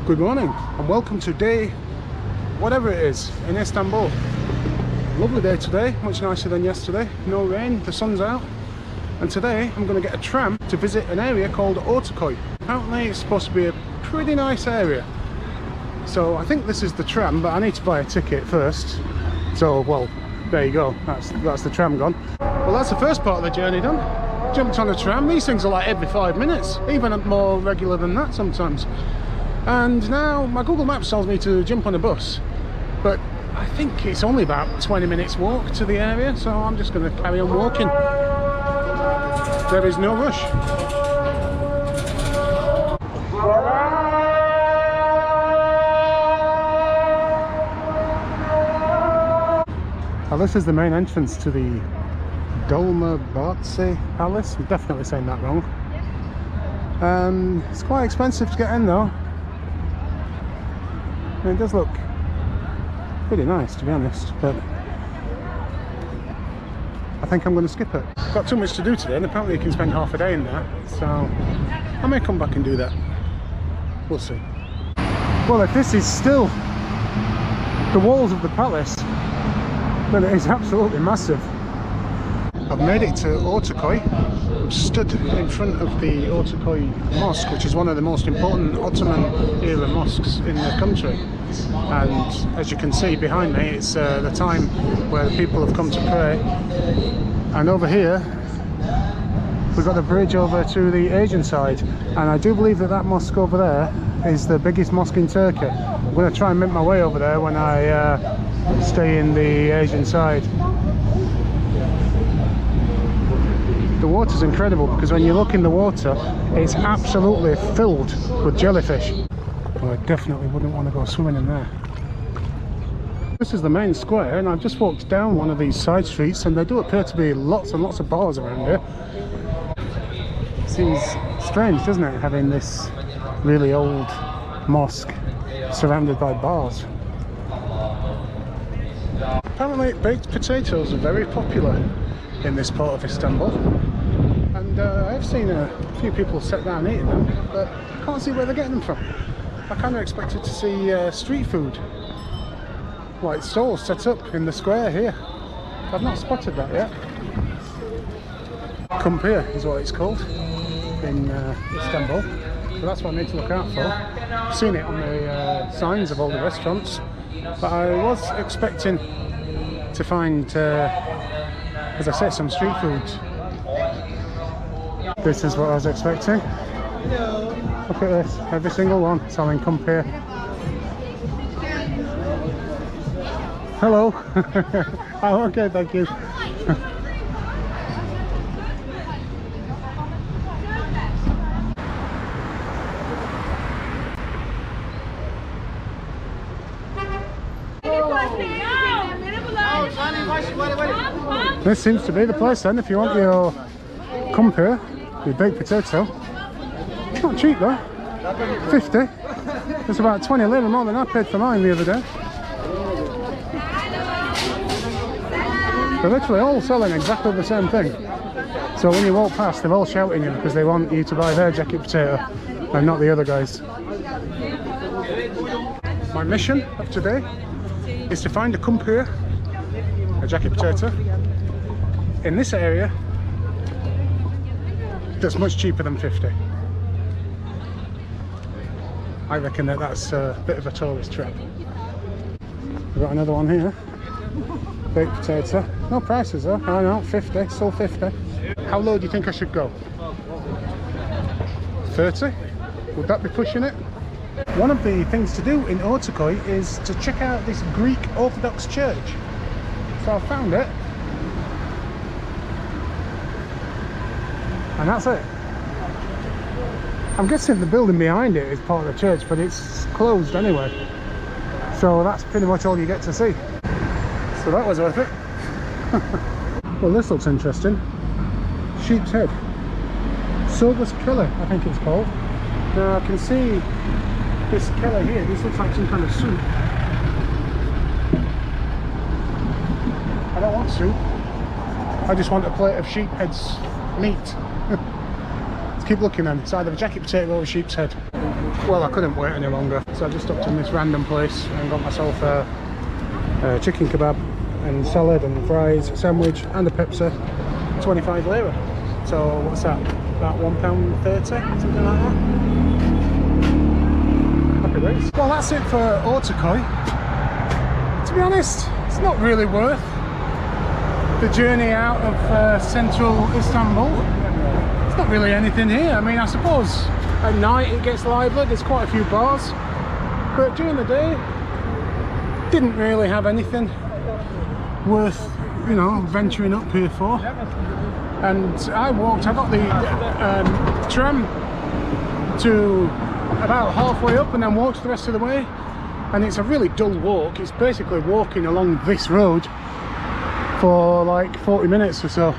Good morning and welcome to day whatever it is in Istanbul. Lovely day today, much nicer than yesterday. No rain, the sun's out, and today I'm going to get a tram to visit an area called Ortakoy. Apparently it's supposed to be a pretty nice area, so I think this is the tram, but I need to buy a ticket first. So well, there you go, that's the tram gone. Well, that's the first part of the journey done. Jumped on a tram. These things are like every 5 minutes, even more regular than that sometimes. And now my Google Maps tells me to jump on a bus, but I think it's only about 20 minutes walk to the area, so I'm just going to carry on walking. There is no rush. Now this is the main entrance to the Dolmabahce Palace. I'm definitely saying that wrong. It's quite expensive to get in though. It does look pretty nice, to be honest, but I think I'm going to skip it. Got too much to do today, and apparently you can spend half a day in there, so I may come back and do that. We'll see. Well, if this is still the walls of the palace, then it is absolutely massive. I've made it to Ortakoy. I'm stood in front of the Ortakoy Mosque, which is one of the most important Ottoman era mosques in the country. And as you can see behind me, it's the time where people have come to pray. And over here, we've got a bridge over to the Asian side. And I do believe that that mosque over there is the biggest mosque in Turkey. I'm going to try and make my way over there when I stay in the Asian side. The water's incredible because when you look in the water, it's absolutely filled with jellyfish. Well, I definitely wouldn't want to go swimming in there. This is the main square, and I've just walked down one of these side streets, and there do appear to be lots and lots of bars around here. Seems strange, doesn't it, having this really old mosque surrounded by bars. Apparently baked potatoes are very popular in this part of Istanbul, and I've seen a few people sit down eating them, but I can't see where they're getting them from. I kind of expected to see street food, like stalls set up in the square here. I've not spotted that yet. Kampir is what it's called in Istanbul, so that's what I need to look out for. I've seen it on the signs of all the restaurants, but I was expecting to find as I said, some street food. This is what I was expecting. Look at this, every single one selling kampir. Hello. Oh, okay, thank you. This seems to be the place then, if you want your kampir, your baked potato. It's not cheap though, 50. It's about 20 lira more than I paid for mine the other day. They're literally all selling exactly the same thing. So when you walk past, they're all shouting you because they want you to buy their jacket potato and not the other guys. My mission of today is to find a kampir, a jacket potato, in this area that's much cheaper than 50. I reckon that that's a bit of a tourist trap. We've got another one here, baked potato. No prices though. I know, 50, still 50. How low do you think I should go? 30? Would that be pushing it? One of the things to do in Ortakoy is to check out this Greek Orthodox church. So I found it, and that's it. I'm guessing the building behind it is part of the church, but it's closed anyway, so that's pretty much all you get to see. So that was worth it. Well, this looks interesting. Sheep's head, Sorghus killer, I think it's called. Now I can see this killer here. This looks like some kind of soup. I don't want soup. I just want a plate of sheep heads meat. Let's keep looking then. It's either a jacket potato or a sheep's head. Well, I couldn't wait any longer, so I just stopped in this random place and got myself a chicken kebab and salad and fries, a sandwich and a Pepsi, 25 lira. So what's that? About £1.30, something like that. Happy days. Well, that's it for Ortakoy. To be honest, it's not really worth the journey out of central Istanbul. There's not really anything here. I mean, I suppose at night it gets lively, there's quite a few bars, but during the day didn't really have anything worth, you know, venturing up here for. And I got the tram to about halfway up and then walked the rest of the way, and it's a really dull walk. It's basically walking along this road for like 40 minutes or so,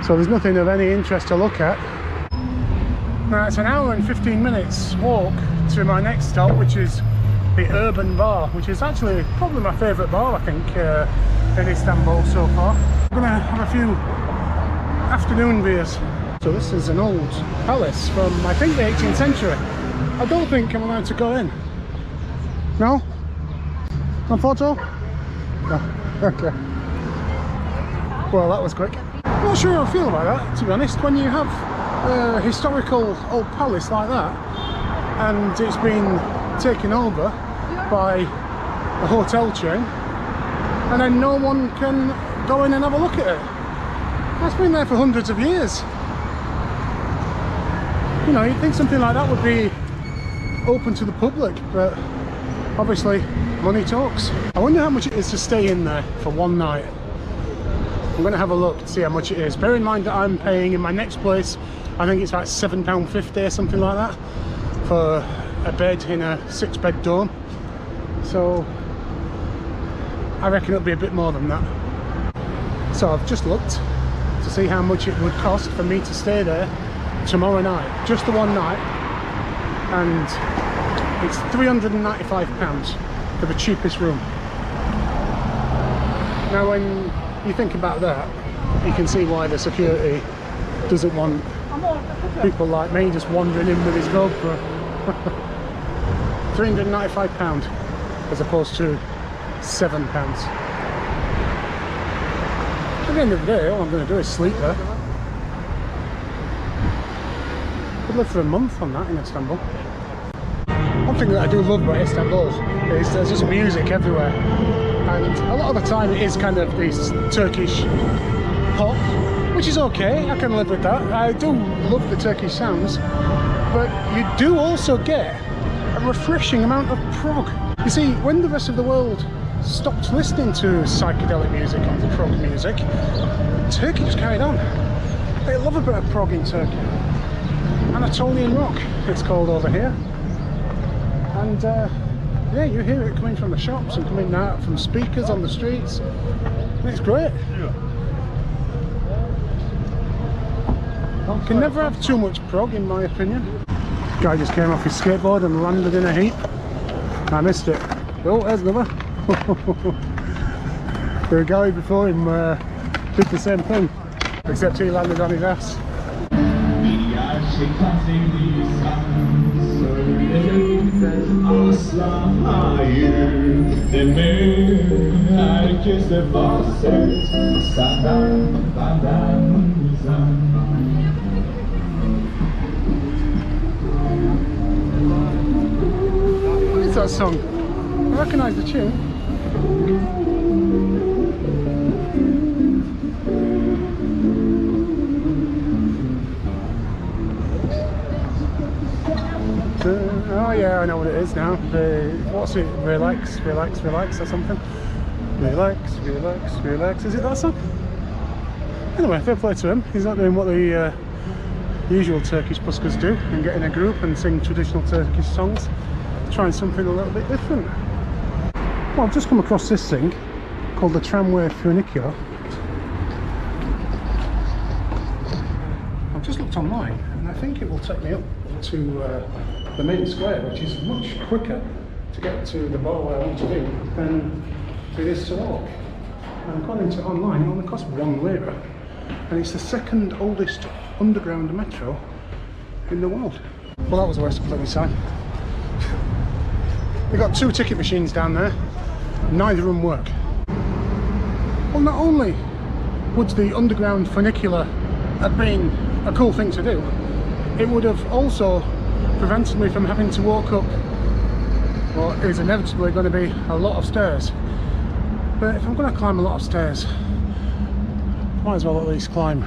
so there's nothing of any interest to look at. Now it's an hour and 15 minutes walk to my next stop, which is the Urban Bar, which is actually probably my favourite bar, I think, in Istanbul so far. I'm gonna have a few afternoon beers. So this is an old palace from, I think, the 18th century. I don't think I'm allowed to go in. No? No photo? No. Okay. Well, that was quick. I'm not sure how I feel about that, to be honest. When you have a historical old palace like that and it's been taken over by a hotel chain and then no one can go in and have a look at it. That's been there for hundreds of years. You know, you'd think something like that would be open to the public, but obviously money talks. I wonder how much it is to stay in there for one night. I'm going to have a look to see how much it is. Bear in mind that I'm paying in my next place, I think it's about £7.50 or something like that for a bed in a 6-bed dome. So I reckon it'll be a bit more than that. So I've just looked to see how much it would cost for me to stay there tomorrow night, just the one night, and it's £395 for the cheapest room. Now when you think about that, you can see why the security doesn't want people like me just wandering in with his GoPro. £395 as opposed to £7. At the end of the day, all I'm going to do is sleep there. I'd live for a month on that in Istanbul. One thing that I do love about Istanbul is there's just music everywhere, and a lot of the time it is kind of this Turkish pop, which is okay, I can live with that. I do love the Turkish sounds, but you do also get a refreshing amount of prog. You see, when the rest of the world stopped listening to psychedelic music and prog music, Turkey just carried on. They love a bit of prog in Turkey. Anatolian rock, it's called over here. And yeah, you hear it coming from the shops and coming out from speakers on the streets. And it's great. You can never have too much prog, in my opinion. Guy just came off his skateboard and landed in a heap. I missed it. Oh, there's another. The guy before him did the same thing, except he landed on his ass. What is that song? I recognise the tune. Oh yeah, I know what it is now. What's it? Relax, relax, relax or something. Relax, relax, relax. Is it that song? Anyway, fair play to him. He's not doing what the usual Turkish buskers do and get in a group and sing traditional Turkish songs. Trying something a little bit different. Well, I've just come across this thing called the tramway funicular. I've just looked online and I think it will take me up to the main square, which is much quicker to get to the bar where I want to be than it is to walk. And according to online, it only costs £1 lira, and it's the second oldest underground metro in the world. Well, that was a waste of bloody time. They've got 2 ticket machines down there, neither of them work. Well, not only would the underground funicular have been a cool thing to do, it would have also prevented me from having to walk up what is inevitably going to be a lot of stairs. But if I'm going to climb a lot of stairs, might as well at least climb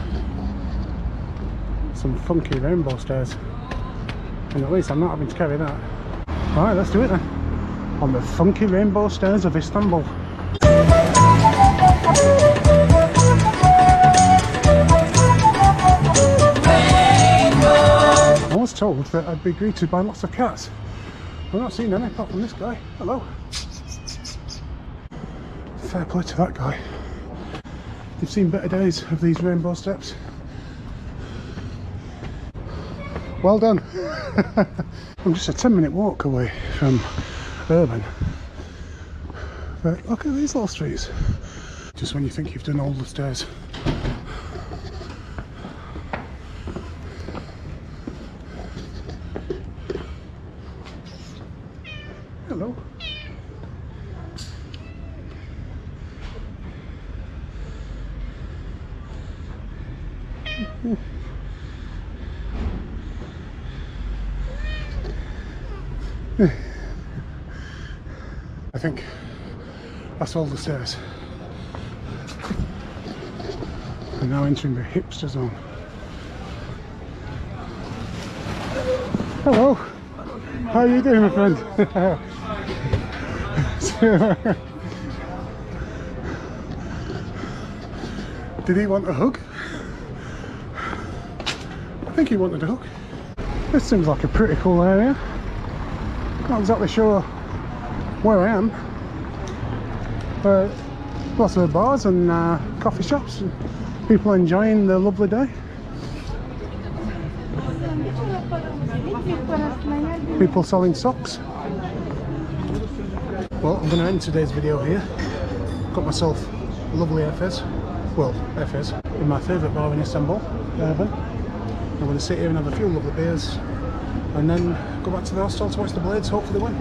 some funky rainbow stairs, and at least I'm not having to carry that. Alright, let's do it then, on the funky rainbow stairs of Istanbul. I was told that I'd be greeted by lots of cats. I've not seen any apart from this guy. Hello. Fair play to that guy. You've seen better days of these rainbow steps. Well done. I'm just a 10-minute walk away from urban. But look at these little streets. Just when you think you've done all the stairs. Hello. I think that's all the stairs. I'm now entering the hipster zone. Hello. How are you doing, my friend? Did he want a hug? I think he wanted a hug. This seems like a pretty cool area. Not exactly sure where I am, but lots of bars and coffee shops and people enjoying their lovely day. People selling socks. Well, I'm going to end today's video here. Got myself a lovely Efes, well, Efes, in my favourite bar in Istanbul, Urban. I'm going to sit here and have a few lovely beers and then go back to the hostel to watch the Blades hopefully win.